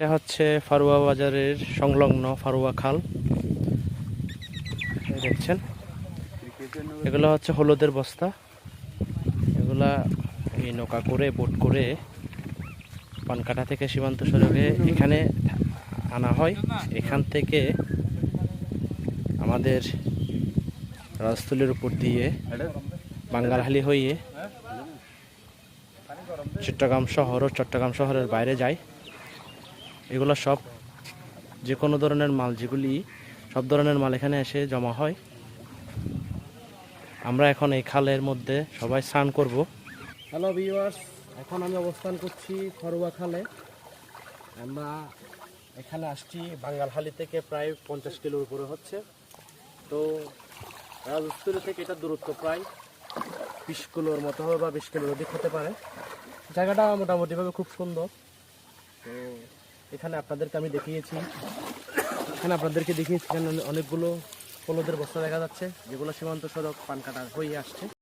এটা হচ্ছে ফারুয়া বাজারের সংলগ্ন ফারুয়া খাল। দেখছেন, এগুলো হচ্ছে হলুদের বস্তা। এগুলা এই নৌকা করে বোট করে পানকাটা থেকে সীমান্ত সড়কে এখানে আনা হয়। এখান থেকে আমাদের রাজস্থলীর উপর দিয়ে বাঙ্গালহালি হয়ে চট্টগ্রাম শহর ও চট্টগ্রাম শহরের বাইরে যায়। এগুলো সব যে কোনো ধরনের মাল, যেগুলি সব ধরনের মাল এখানে এসে জমা হয়। আমরা এখন এই খালের মধ্যে সবাই স্নান করব। হ্যালো ভিউয়ার্স, এখন আমি অবস্থান করছি ফরুয়া খালে। আমরা এখানে আসছি বাঙ্গালহালি থেকে প্রায় 50 কিলোর উপরে হচ্ছে। তো রাজস্থলী থেকে এটা দূরত্ব প্রায় 20 কিলোর মতো হবে বা 20 কিলোর অধিক হতে পারে। জায়গাটা মোটামুটিভাবে খুব সুন্দর। তো এখানে আপনাদেরকে আমি দেখিয়েছি, এখানে অনেকগুলো হলুদের বস্তা দেখা যাচ্ছে, যেগুলো সীমান্ত সড়ক পানকাটা হয়ে আসছে।